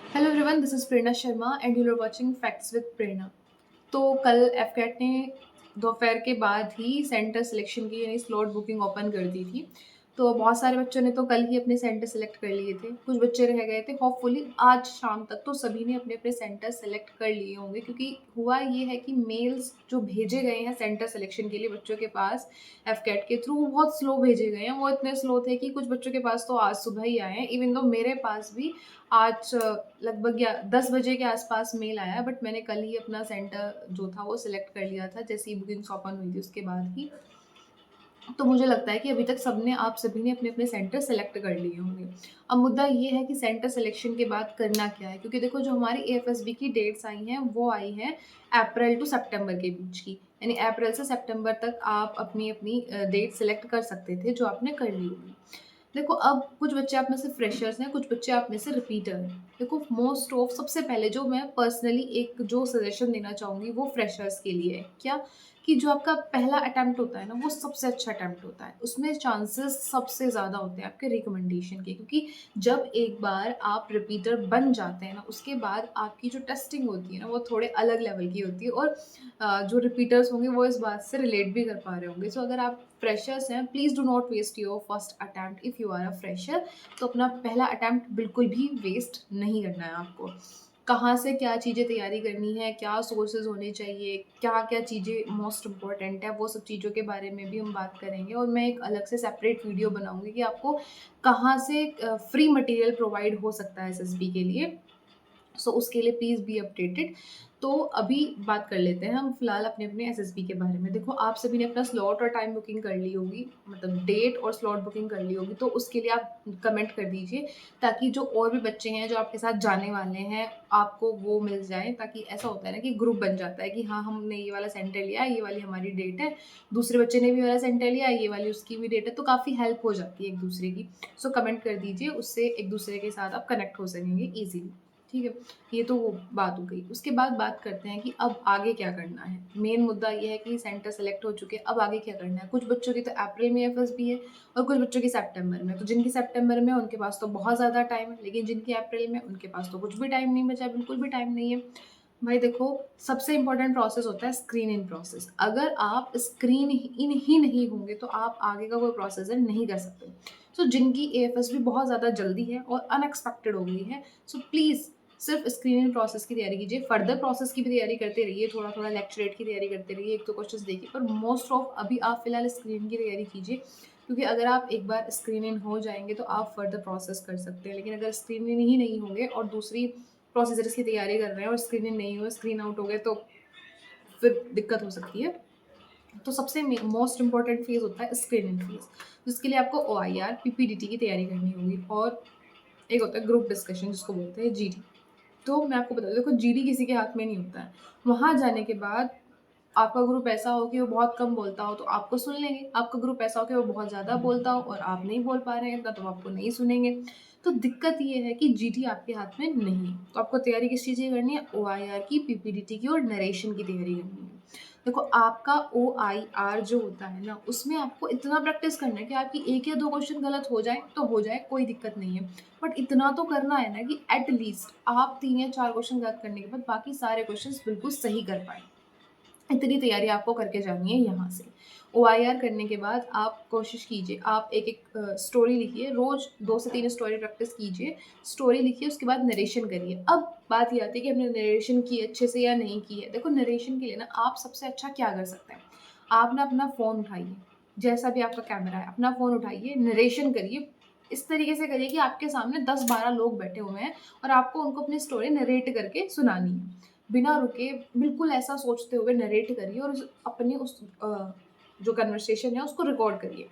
Hello everyone, this is Prerna Sharma and you are watching facts with Prerna. तो कल AFCAT ने दोपहर के बाद ही सेंटर सिलेक्शन की यानी स्लॉट बुकिंग ओपन कर दी थी। तो बहुत सारे बच्चों ने तो कल ही अपने सेंटर सेलेक्ट कर लिए थे, कुछ बच्चे रह गए थे। होपफुली आज शाम तक तो सभी ने अपने अपने सेंटर सेलेक्ट कर लिए होंगे, क्योंकि हुआ ये है कि मेल्स जो भेजे गए हैं सेंटर सिलेक्शन के लिए बच्चों के पास एफकैट के थ्रू, वो बहुत स्लो भेजे गए हैं। वो इतने स्लो थे कि कुछ बच्चों के पास तो आज सुबह ही आए हैं। इवन दो मेरे पास भी आज लगभग 10 बजे के आसपास मेल आया, बट मैंने कल ही अपना सेंटर जो था वो सिलेक्ट कर लिया था, जैसे ही बुकिंग्स ओपन हुई थी उसके बाद ही। तो मुझे लगता है कि अभी तक सबने आप सभी ने अपने-अपने सेंटर सेलेक्ट कर लिए होंगे। अब मुद्दा ये है कि सेंटर सिलेक्शन के बाद करना क्या है? क्योंकि देखो, जो हमारी एएफएसबी की डेट्स आई हैं, वो आई हैं अप्रैल टू सितंबर के बीच की। यानी अप्रैल से सितंबर तक आप अपनी-अपनी डेट सेलेक्ट कर सकते थे, जो आपने कर ली होगी। देखो, अब कुछ बच्चे आप में से फ्रेशर्स हैं, कुछ बच्चे आप में से रिपीटर हैं। देखो, मोस्ट ऑफ सबसे पहले जो मैं पर्सनली एक जो सजेशन देना चाहूँगी वो फ्रेशर्स के लिए है। क्या? कि जो आपका पहला अटेम्प्ट होता है ना, वो सबसे अच्छा अटेम्प्ट होता है। उसमें चांसेस सबसे ज़्यादा होते हैं आपके रिकमेंडेशन के, क्योंकि जब एक बार आप रिपीटर बन जाते हैं ना, उसके बाद आपकी जो टेस्टिंग होती है ना, वो थोड़े अलग लेवल की होती है। और जो रिपीटर्स होंगे वो इस बात से रिलेट भी कर पा रहे होंगे। सो अगर आप फ्रेशर्स हैं, please do not waste your first attempt if you are a fresher. तो अपना पहला अटेम्प्ट बिल्कुल भी वेस्ट नहीं करना है आपको। कहाँ से क्या चीज़ें तैयारी करनी है, क्या सोर्सेज़ होने चाहिए, क्या-क्या चीज़ें मोस्ट इम्पोर्टेंट है, वो सब चीज़ों के बारे में भी हम बात करेंगे। और मैं एक अलग से सेपरेट वीडियो बनाऊँगी कि आपको कहाँ से फ्री मटेरियल प्रोवाइड हो सकता है एसएसबी के लिए। सो उसके लिए प्लीज़ बी अपडेटेड। तो अभी बात कर लेते हैं हम फिलहाल अपने-अपने एसएसबी के बारे में। देखो, आप सभी ने अपना स्लॉट और टाइम बुकिंग कर ली होगी, मतलब डेट और स्लॉट बुकिंग कर ली होगी, तो उसके लिए आप कमेंट कर दीजिए, ताकि जो और भी बच्चे हैं जो आपके साथ जाने वाले हैं, आपको वो मिल जाएँ। ताकि ऐसा होता है ना कि ग्रुप बन जाता है कि हाँ, हमने ये वाला सेंटर लिया, ये वाली हमारी डेट है, दूसरे बच्चे ने भी वाला सेंटर लिया, ये वाली उसकी भी डेट है, तो काफ़ी हेल्प हो जाती है एक-दूसरे की। सो कमेंट कर दीजिए, उससे एक-दूसरे के साथ आप कनेक्ट हो सकेंगे ईज़िली। ठीक है? ये तो वो बात हो गई। उसके बाद बात करते हैं कि अब आगे क्या करना है। मेन मुद्दा ये है कि सेंटर सेलेक्ट हो चुके हैं, अब आगे क्या करना है। कुछ बच्चों की तो अप्रैल में एफएसबी है और कुछ बच्चों की सितंबर में। तो जिनकी सितंबर में है उनके पास तो बहुत ज़्यादा टाइम है, लेकिन जिनकी अप्रैल में, उनके पास तो कुछ भी टाइम नहीं बचा, बिल्कुल भी टाइम नहीं है। भाई देखो, सबसे इम्पोर्टेंट प्रोसेस होता है स्क्रीन इन प्रोसेस। अगर आप स्क्रीन इन ही नहीं होंगे, तो आप आगे का कोई प्रोसेस है नहीं कर सकते। सो जिनकी एएफएसबी बहुत ज़्यादा जल्दी है और अनएक्सपेक्टेड हो गई है, सो प्लीज़ सिर्फ स्क्रीनिंग प्रोसेस की तैयारी कीजिए। फर्दर प्रोसेस की भी तैयारी करते रहिए, थोड़ा-थोड़ा लेक्चरेट की तैयारी करते रहिए, 1-2 क्वेश्चंस देखिए, पर मोस्ट ऑफ अभी आप फिलहाल स्क्रीनिंग की तैयारी कीजिए, क्योंकि अगर आप एक बार स्क्रीनिंग हो जाएँगे तो आप फर्दर प्रोसेस कर सकते हैं। लेकिन अगर स्क्रीनिंग ही नहीं होंगे और दूसरी प्रोसीजर्स की तैयारी कर रहे हैं और स्क्रीनिंग नहीं हुआ, स्क्रीन आउट हो गए, तो फिर दिक्कत हो सकती है। तो सबसे मोस्ट इम्पोर्टेंट फेज़ होता है स्क्रीनिंग फेज़, जिसके लिए आपको ओआईआर, पीपीडीटी की तैयारी करनी होगी। और एक होता है ग्रुप डिस्कशन, जिसको बोलते हैं जीडी। तो मैं आपको बता दूँ, देखो, जीडी किसी के हाथ में नहीं होता है। वहाँ जाने के बाद आपका ग्रुप ऐसा हो कि वो बहुत कम बोलता हो तो आपको सुन लेंगे, आपका ग्रुप ऐसा हो कि वो बहुत ज़्यादा बोलता हो और आप नहीं बोल पा रहे हैं इतना, तो वो आपको नहीं सुनेंगे। तो दिक्कत ये है कि जीडी आपके हाथ में नहीं है। तो आपको तैयारी किस चीज़ की करनी है? ओआईआर की, पीपीडीटी की और नरेशन की तैयारी करनी है। देखो, आपका ओआईआर जो होता है ना, उसमें आपको इतना प्रैक्टिस करना है कि आपकी 1 या 2 क्वेश्चन गलत हो जाएँ तो हो जाए, कोई दिक्कत नहीं है। बट इतना तो करना है ना कि एट लीस्ट आप 3 या 4 क्वेश्चन गलत करने के बाद बाकी सारे क्वेश्चंस बिल्कुल सही कर पाएँ। इतनी तैयारी आपको करके जानी है यहाँ से। ओआईआर करने के बाद आप कोशिश कीजिए, आप एक-एक स्टोरी लिखिए, रोज़ 2 से 3 स्टोरी प्रैक्टिस कीजिए। स्टोरी लिखिए, उसके बाद नरेशन करिए। अब बात ये आती है कि हमने नरेशन की अच्छे से या नहीं की है। देखो, नरेशन के लिए ना आप सबसे अच्छा क्या कर सकते हैं? आप ना अपना फ़ोन उठाइए, जैसा भी आपका कैमरा है, अपना फ़ोन उठाइए, नरेशन करिए। इस तरीके से करिए कि आपके सामने 10-12 लोग बैठे हुए हैं और आपको उनको अपनी स्टोरी नरेट करके सुनानी है। बिना रुके, बिल्कुल ऐसा सोचते हुए नरेट करिए और उस जो कन्वर्सेशन है उसको रिकॉर्ड करिए।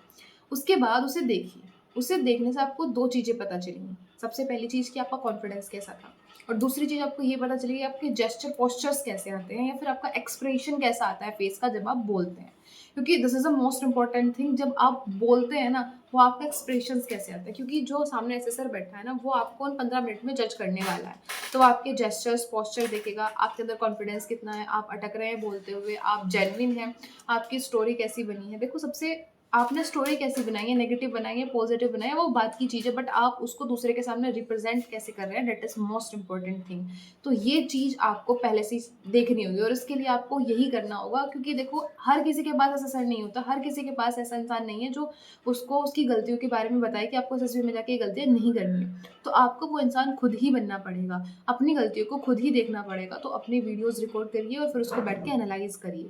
उसके बाद उसे देखिए। उसे देखने से आपको 2 चीज़ें पता चलेंगी। सबसे पहली चीज़ कि आपका कॉन्फिडेंस कैसा था, और दूसरी चीज़ आपको ये पता चलेगी आपके जेस्चर पोस्चर्स कैसे आते हैं, या फिर आपका एक्सप्रेशन कैसा आता है फेस का जब आप बोलते हैं। क्योंकि this is a most important thing, जब आप बोलते हैं ना, वो आपका एक्सप्रेशंस कैसे आता है, क्योंकि जो सामने असेसर बैठा है ना, वो आपको उन 15 मिनट में जज करने वाला है। तो वो आपके जेस्चर्स, पोस्चर देखेगा, आपके अंदर कॉन्फिडेंस कितना है, आप अटक रहे हैं बोलते हुए, आप जेन्युइन हैं, आपकी स्टोरी कैसी बनी है। देखो, सबसे आपने स्टोरी कैसी बनाई है, नेगेटिव बनाई है, पॉजिटिव बनाई है, वो बात की चीज़ है, बट आप उसको दूसरे के सामने रिप्रेज़ेंट कैसे कर रहे हैं, that is most important thing. तो ये चीज़ आपको पहले से ही देखनी होगी और इसके लिए आपको यही करना होगा, क्योंकि देखो हर किसी के पास ऐसा सर नहीं होता, हर किसी के पास ऐसा इंसान नहीं है जो उसको उसकी गलतियों के बारे में बताए कि आपको इस तस्वीर में जाके ये गलतियाँ नहीं करनी है। तो आपको वो इंसान खुद ही बनना पड़ेगा, अपनी गलतियों को खुद ही देखना पड़ेगा, तो अपनी वीडियोज़ रिकॉर्ड करिए और फिर उसको बैठ के एनालाइज़ करिए।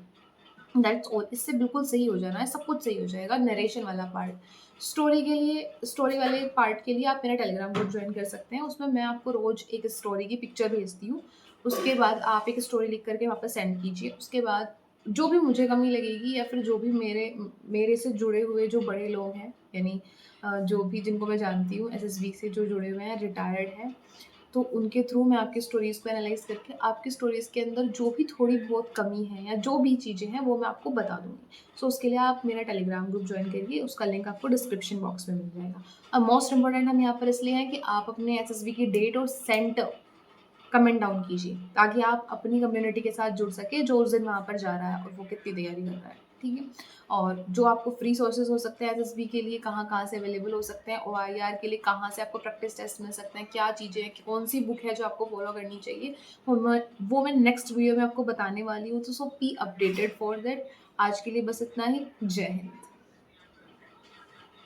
दैट्स ऑल, इससे बिल्कुल सही हो जाना है, सब कुछ सही हो जाएगा। नरेशन वाला पार्ट, स्टोरी वाले पार्ट के लिए आप मेरा टेलीग्राम ग्रुप ज्वाइन कर सकते हैं। उसमें मैं आपको रोज़ एक स्टोरी की पिक्चर भेजती हूँ। उसके बाद आप एक स्टोरी लिख कर के वहाँ पे सेंड कीजिए। उसके बाद जो भी मुझे कमी लगेगी या फिर जो भी मेरे से जुड़े हुए जो बड़े लोग हैं, यानी जो भी जिनको मैं जानती हूँ एसएसबी से जो जुड़े हुए हैं, रिटायर्ड हैं, तो उनके थ्रू मैं आपकी स्टोरीज़ को एनालाइज़ करके आपकी स्टोरीज़ के अंदर जो भी थोड़ी बहुत कमी है या जो भी चीज़ें हैं वो मैं आपको बता दूँगी। सो उसके लिए आप मेरा टेलीग्राम ग्रुप जॉइन करिए, उसका लिंक आपको डिस्क्रिप्शन बॉक्स में मिल जाएगा। अब मोस्ट इम्पोर्टेंट हम यहाँ पर इसलिए हैं कि आप अपने एसएसबी की डेट और सेंटर कमेंट डाउन कीजिए, ताकि आप अपनी कम्युनिटी के साथ जुड़ सकें जो उस दिन वहाँ पर जा रहा है और वो कितनी तैयारी कर रहा है, ठीक है? और जो आपको फ्री सोर्सेज़ हो सकते हैं एसएसबी के लिए कहाँ-कहाँ से अवेलेबल हो सकते हैं, ओआईआर के लिए कहाँ से आपको प्रैक्टिस टेस्ट मिल सकते हैं, क्या चीज़ें हैं, कौन-सी बुक है जो आपको फॉलो करनी चाहिए, वो मैं नेक्स्ट वीडियो में आपको बताने वाली हूँ, तो सो बी अपडेटेड फॉर दैट। आज के लिए बस इतना ही। जय हिंद।